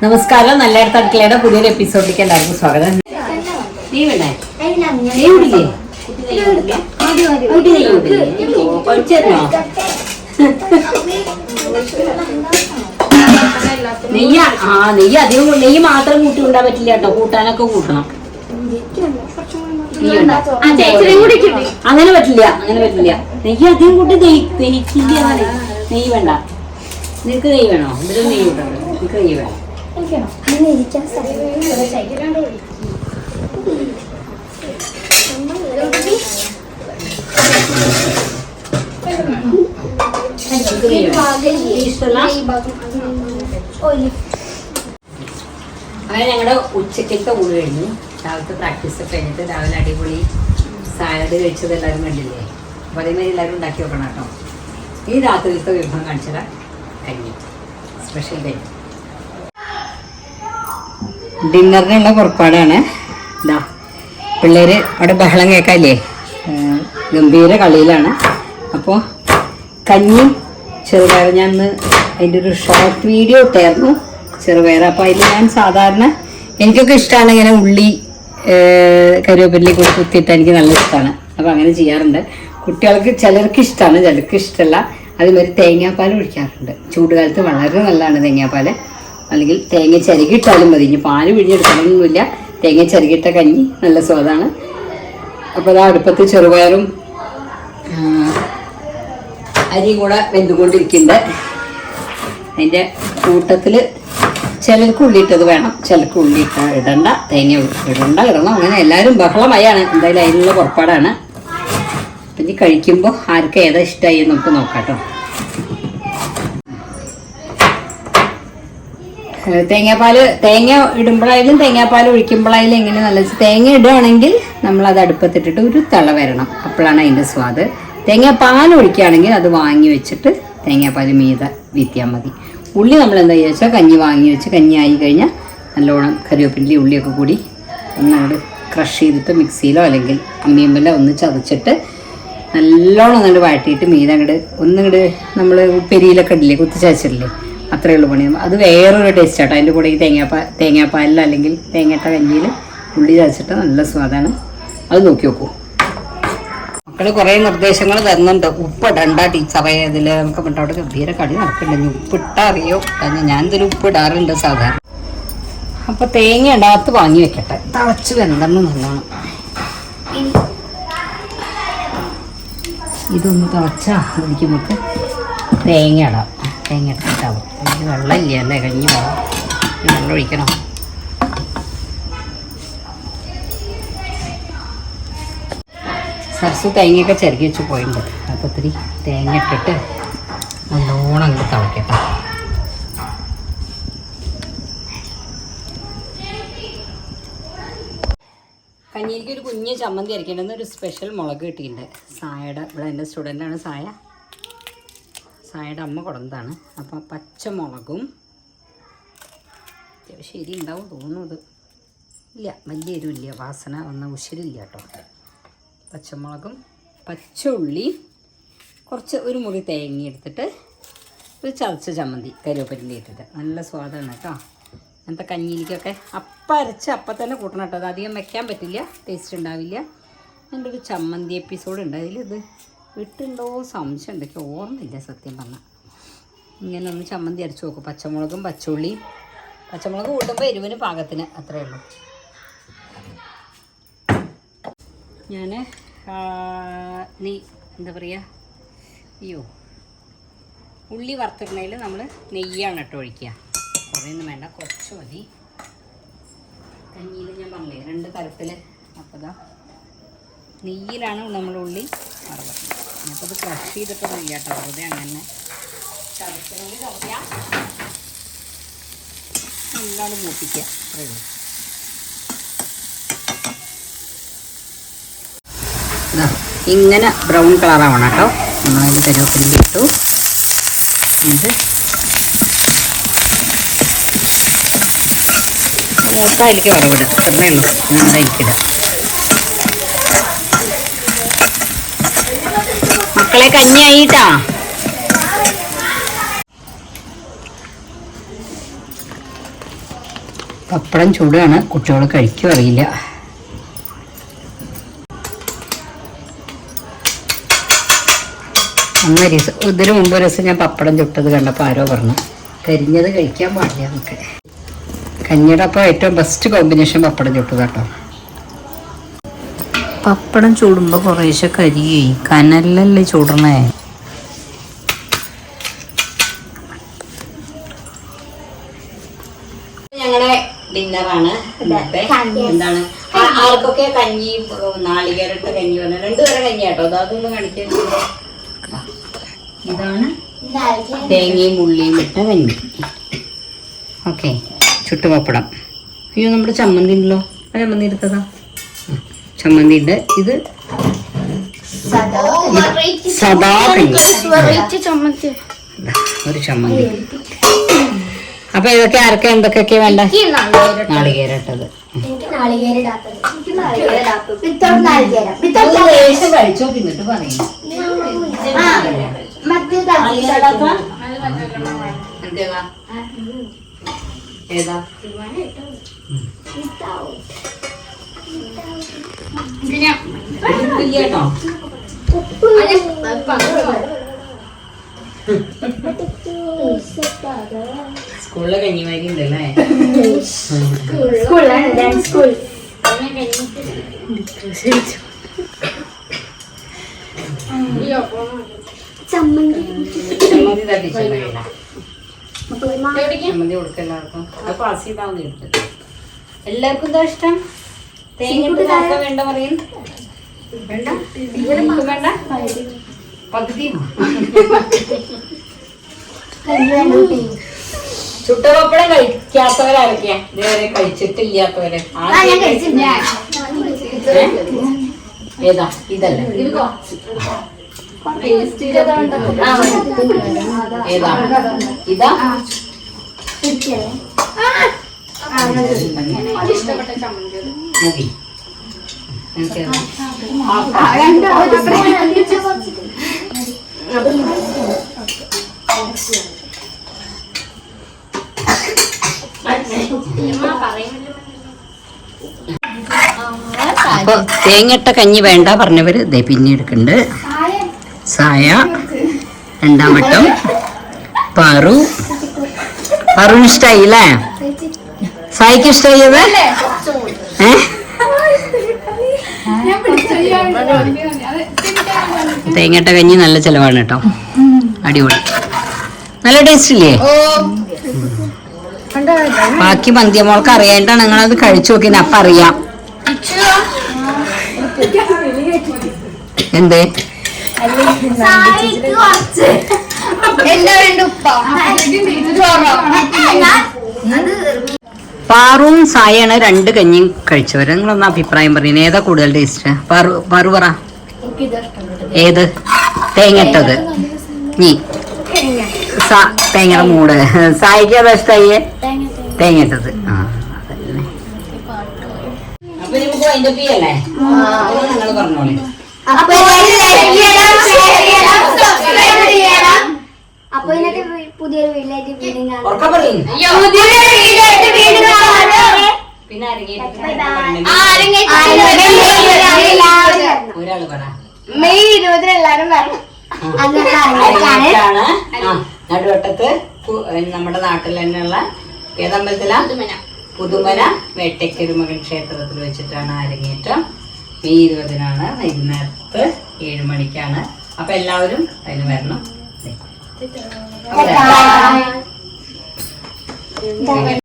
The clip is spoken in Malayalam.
നമസ്കാരം. നല്ല അടുക്കളയുടെ പുതിയൊരു എപ്പിസോഡിലേക്ക് എല്ലാവർക്കും സ്വാഗതം. നീ വേണ്ടേ? നീ വിടില്ലേ? നെയ്യ് മാത്രം കൂട്ടി ഉണ്ടാൻ പറ്റില്ല കേട്ടോ, കൂട്ടാനൊക്കെ കൂട്ടണം. അങ്ങനെ പറ്റില്ല, നെയ്യ് അധികം കൂട്ടി ദഹിക്കില്ല. നെയ്യ് വേണ്ട. നിനക്ക് നെയ്യ് വേണോ? ഇതിലും നെയ്യ് കൂട്ടണം. നിനക്ക് നെയ്യ് വേണം. അങ്ങനെ ഞങ്ങളുടെ ഉച്ചക്കത്തെ ഊണ് കഴിഞ്ഞു. രാവിലത്തെ പ്രാക്ടീസ് ഒക്കെ കഴിഞ്ഞിട്ട് രാവിലെ അടിപൊളി സാലഡ് കഴിച്ചത് എല്ലാവരും കണ്ടില്ലേ? അപ്പോൾ അതേമാതിരി എല്ലാവരും ഉണ്ടാക്കി വെക്കണം കേട്ടോ. ഈ രാത്രിയിലത്തെ വിഭവം കാണിച്ചാൽ കഞ്ഞി, സ്പെഷ്യൽ കഞ്ഞി. ഡിന്നറിനുള്ള പുറപ്പാടാണ്. ഇതാ പിള്ളേർ അവിടെ ബഹളം കേൾക്കാല്ലേ, ഗംഭീര കളിയിലാണ്. അപ്പോൾ കഞ്ഞിയും ചെറുപയർ, ഞാൻ ഇന്ന് അതിൻ്റെ ഒരു ഷോർട്ട് വീഡിയോ ഇട്ടായിരുന്നു ചെറുപയർ. അപ്പോൾ അതിൽ ഞാൻ സാധാരണ എനിക്കൊക്കെ ഇഷ്ടമാണ് ഇങ്ങനെ ഉള്ളി കറിവേപ്പിലയിൽ കൂടി കുത്തിയിട്ട് എനിക്ക് നല്ല ഇഷ്ടമാണ്. അപ്പോൾ അങ്ങനെ ചെയ്യാറുണ്ട്. കുട്ടികൾക്ക് ചിലർക്ക് ഇഷ്ടമാണ്, ചിലർക്ക് ഇഷ്ടമല്ല. അതുമാതിരി തേങ്ങാപ്പാൽ ഒഴിക്കാറുണ്ട്. ചൂടുകാലത്ത് വളരെ നല്ലതാണ് തേങ്ങാപ്പാൽ. അല്ലെങ്കിൽ തേങ്ങ ചരുകിയിട്ടാലും മതി. ഇനി പാല് പിഴിഞ്ഞെടുക്കണമെന്നൊന്നുമില്ല. തേങ്ങ ചരുകിയിട്ട കഞ്ഞി നല്ല സ്വാദാണ്. അപ്പോൾ അത് അടുപ്പത്ത് ചെറുപയറും അരിയും കൂടെ വെന്തുകൊണ്ടിരിക്കുന്നുണ്ട്. അതിൻ്റെ കൂട്ടത്തിൽ ചിലർക്ക് ഉള്ളിയിട്ടത് വേണം, ചിലർക്ക് ഇടണ്ട, തേങ്ങ ഇടണം. അങ്ങനെ എല്ലാവരും ബഹളമായാണ്. എന്തായാലും അതിനുള്ള പുറപ്പാടാണ്. അപ്പം ഇനി കഴിക്കുമ്പോൾ ആർക്ക് ഏതാ ഇഷ്ടമായി നമുക്ക് നോക്കാം കേട്ടോ. തേങ്ങ ഇടുമ്പോഴായാലും തേങ്ങാപ്പാൽ ഒഴിക്കുമ്പോഴായാലും എങ്ങനെ നല്ല തേങ്ങ ഇടുകയാണെങ്കിൽ നമ്മളത് അടുപ്പത്തിട്ടിട്ട് ഒരു തിള വരണം. അപ്പോഴാണ് അതിൻ്റെ സ്വാദ്. തേങ്ങാപ്പാൽ ഒഴിക്കുകയാണെങ്കിൽ അത് വാങ്ങി വെച്ചിട്ട് തേങ്ങാപ്പാൽ മീതെ വീത്തിയാൽ മതി. ഉള്ളി നമ്മൾ എന്താ ചോദിച്ചാൽ കഞ്ഞി വാങ്ങി വെച്ച് കഞ്ഞി ആയി കഴിഞ്ഞാൽ നല്ലോണം കറിവേപ്പിൻ്റെ ഉള്ളിയൊക്കെ കൂടി ഒന്നങ്ങോട്ട് ക്രഷ് ചെയ്തിട്ട് മിക്സിയിലോ അല്ലെങ്കിൽ അമ്മിയമ്പലോ ഒന്ന് ചതച്ചിട്ട് നല്ലോണം അങ്ങോട്ട് വഴറ്റിയിട്ട് മീതെ ഒന്നങ്ങോട്ട് നമ്മൾ പെരിയിലൊക്കെ ഇടില്ലേ, കുത്തിച്ചതച്ചിട്ടില്ലേ, അത്രയേ ഉള്ളൂ പണി. അത് വേറൊരു ടേസ്റ്റ് ആട്ടോ. അതിൻ്റെ കൂടെ ഈ തേങ്ങാപ്പാലിൽ അല്ലെങ്കിൽ തേങ്ങയിട്ട കഞ്ഞിയിൽ ഉള്ളി ചതച്ചിട്ട് നല്ല സ്വാദാണ്. അത് നോക്കി നോക്കൂ. മക്കൾ കുറേ നിർദ്ദേശങ്ങൾ തരുന്നുണ്ട്. ഉപ്പിടണ്ട ടീച്ചറേ, ഇതിൽ നമുക്ക് പണ്ട് അവിടെ ഗംഭീര കടി നടക്കുന്നുണ്ട്. ഉപ്പിട്ടാ അറിയോ? കാരണം ഞാൻ ഇതിൽ ഉപ്പിടാറുണ്ട് സാധാരണ. അപ്പോൾ തേങ്ങ ഇടാത്ത വാങ്ങി വെക്കട്ടെ, തിളച്ച് വെന്തണം നല്ലോണം. ഇതൊന്ന് തിളച്ചാൽ അതിലേക്ക് നമുക്ക് തേങ്ങ ഇടാം. തേങ്ങ ഇട്ടിട്ടാവും. ഇത് വെള്ളമില്ല അല്ലേ, കഞ്ഞി വെള്ളം ഒഴിക്കണം. സർസു തേങ്ങയൊക്കെ ചിരകി വെച്ച് പോയിട്ടുണ്ട്. അപ്പോൾ ഇത്തിരി തേങ്ങ ഇട്ടിട്ട് നല്ലോണം അങ്ങോട്ട് തിളക്കട്ടെ. കഞ്ഞിക്ക് ഒരു കുഞ്ഞ് ചമ്മന്തി അരക്കേണ്ടെന്ന് ഒരു സ്പെഷ്യൽ മുളക് കിട്ടിയിട്ടുണ്ട്. സായയുടെ ഇവിടെ എൻ്റെ സ്റ്റുഡൻ്റാണ് സായയുടെ അമ്മ കൊടുന്നതാണ്. അപ്പോൾ പച്ചമുളകും ശരി ഉണ്ടാവും തോന്നുന്നത്. ഇല്ല, വലിയ എരിവില്ല, വാസന വന്ന ഉശിരില്ല കേട്ടോ. പച്ചമുളകും പച്ച ഉള്ളി കുറച്ച് ഒരു മുറി തേങ്ങ എടുത്തിട്ട് ഒരു ചതച്ച ചമ്മന്തി കറിവേപ്പിൻ്റെ ഇട്ടിട്ട് നല്ല സ്വാദാണ് കേട്ടോ. അങ്ങനത്തെ കഞ്ഞിയിലേക്കൊക്കെ അപ്പം അരച്ച് അപ്പം തന്നെ കൂട്ടണം കേട്ടോ. അത് അധികം വെക്കാൻ പറ്റില്ല, ടേസ്റ്റ് ഉണ്ടാവില്ല. എൻ്റെ ഒരു ചമ്മന്തി എപ്പിസോഡ് ഉണ്ട്, അതിലിത് വിട്ടുണ്ടോ സംശയം ഉണ്ട്, എനിക്ക് ഓർമ്മയില്ല സത്യം പറഞ്ഞാൽ. ഇങ്ങനെ ഒന്ന് ചമ്മന്തി അരച്ച് നോക്കും. പച്ചമുളകും പച്ചുള്ളിയും, പച്ചമുളക് കൂട്ടുമ്പോൾ എരിവിന് പാകത്തിന്, അത്രയേ ഉള്ളൂ. ഞാൻ എന്താ പറയുക, ഉള്ളി വറുത്തിടുന്നതിൽ നമ്മൾ നെയ്യാണ് കേട്ടോ ഒഴിക്കുക. കുറേയൊന്നും വേണ്ട, കുറച്ച് മതി. കഞ്ഞിയിൽ ഞാൻ പറഞ്ഞില്ലേ 2 തരത്തിൽ. അപ്പോൾ ഇതാ നെയ്യിലാണ് നമ്മൾ ഉള്ളി വറുത്തത്. അപ്പോൾ അത് ക്രഷ് ചെയ്തിട്ടൊന്നും ഇല്ല കേട്ടോ, വെറുതെ അങ്ങനെ ചതക്കണമെങ്കിൽ ചതയ്ക്കാം, നല്ലോണം മൂപ്പിക്കുക, അത്രയേ ഉള്ളൂ. ഇങ്ങനെ ബ്രൗൺ കളറാവണം കേട്ടോ. നമ്മളതിൽ കരുവേപ്പില ഇട്ടു. എന്നിട്ട് മൂത്ത അതിലേക്ക് വറവിടുക, അത്രേ ഉള്ളൂ. നന്നായിരിക്കില്ല മക്കളെ, കഞ്ഞിയായിട്ടാ. പപ്പടം ചൂടാണ്, കുട്ടികൾ കഴിക്കും അറിയില്ല. ഇതിനു മുമ്പ് ഒരു ദിവസം ഞാൻ പപ്പടം ചുട്ടത് കണ്ടപ്പോൾ ആരോ പറഞ്ഞു കരിഞ്ഞത് കഴിക്കാൻ പാടില്ല എന്നൊക്കെ. കഞ്ഞിയുടെ അപ്പം ഏറ്റവും ബെസ്റ്റ് കോമ്പിനേഷൻ പപ്പടം ചുട്ടത് കേട്ടോ. പപ്പടം ചൂടുമ്പോൾ കുറേശ്ശെ കരിയേ, കനലല്ലേ ചൂടണേ. ഞങ്ങളുടെ ഡിന്നറാണ് ഇന്നത്തെ. എന്താണ് ആർക്കൊക്കെ കഞ്ഞി, നാളികേരട്ട് കഞ്ഞി പറഞ്ഞ 2 തരം കഞ്ഞി കേട്ടോ. അതൊന്ന് കാണിക്കാൻ. ഇതാണ് തേങ്ങയും ഉള്ളിയും ഇട്ട കഞ്ഞി. ഓക്കെ, ചുട്ടുപപ്പടം. അയ്യോ, നമ്മുടെ ചമ്മന്തി ഉണ്ടല്ലോ, ആ ചമ്മന്തി എടുത്തതാ. ചമ്മന്തി ഉണ്ട്. ഇത് സദാ കഞ്ഞി, ഒരു ചമ്മന്തി. അപ്പൊ ഇതൊക്കെ ആർക്കാ എന്തൊക്കെയൊക്കെ വേണ്ട? നാളികേരട്ടത്. കഴിച്ചോ പിന്നിട്ട് പറയും. ഏതാ കേട്ടോ? സ്കൂളിലെ കഞ്ഞിമാരി ഉണ്ടല്ലേ. ചമ്മന്തി കൊടുക്ക എല്ലാവർക്കും. അത് പാസ് ചെയ്താവുന്ന എടുത്തിട്ട് എല്ലാവർക്കും എന്താ ഇഷ്ടം? തേങ്ങ വേണ്ട പറയും. വേണ്ട വേണ്ട പകുതി. ചുട്ടപപ്പടം കഴിക്കാത്തവരാരൊക്കെയാ? ഇതുവരെ കഴിച്ചിട്ടില്ലാത്തവരെ? ഏതാ? ഇതല്ല, ഏതാ? ഇതാ അപ്പൊ തേങ്ങട്ട കഞ്ഞി വേണ്ട പറഞ്ഞവര് ദേ പിന്നെ എടുക്കുന്നുണ്ട്. സായ, 2ാം വട്ടം, പാറുവിന് ഇഷ്ടായില്ലേ? സായിക്ക് ഇഷ്ടായത്? തേങ്ങട്ട കഞ്ഞി നല്ല ചെലവാണ് കേട്ടോ. അടിപൊളി, നല്ല ടേസ്റ്റ് ഇല്ലേ? ബാക്കി മന്തിയമോൾക്ക് അറിയാണ്ടാണ് നിങ്ങളത് കഴിച്ചു നോക്കിന്. അപ്പൊ അറിയാം. എന്തേ പാറുവും സായാണ് 2 കഞ്ഞിയും കഴിച്ചവര്. നിങ്ങളൊന്ന് അഭിപ്രായം പറയുന്നത് ഏതാ കൂടുതൽ ടേസ്റ്റ്? പാറു പറ, ഏത്? തേങ്ങട്ടത്. നീ തേങ്ങയുടെ മൂട്. സായിക്ക് അതാ ഇഷ്ടായിേ? തേങ്ങട്ടത്. ആ, അതല്ലേ. അപ്പൊ നമുക്ക് വൈൻഡപ്പ് ചെയ്യല്ലേ? നിങ്ങൾ പറഞ്ഞോളെ. അപ്പൊ ഇതിനൊക്കെ പുതിയൊരു വീട്ടിലേക്ക് വീണ്ടും കാണാം. പിന്നെ മെയ് 20 എല്ലാരും വരണം. നടുവട്ടത്ത് നമ്മുടെ നാട്ടിൽ തന്നെയുള്ള ഏതമ്പലത്തിലാ? പുതുമന വേട്ടയ്ക്കൊരുമകൻ ക്ഷേത്രത്തിൽ വെച്ചിട്ടാണ് അരങ്ങേറ്റം. മെയ് 20 വൈകുന്നേരത്ത് 7 മണിക്കാണ്. അപ്പൊ എല്ലാവരും അതിന് വരണം.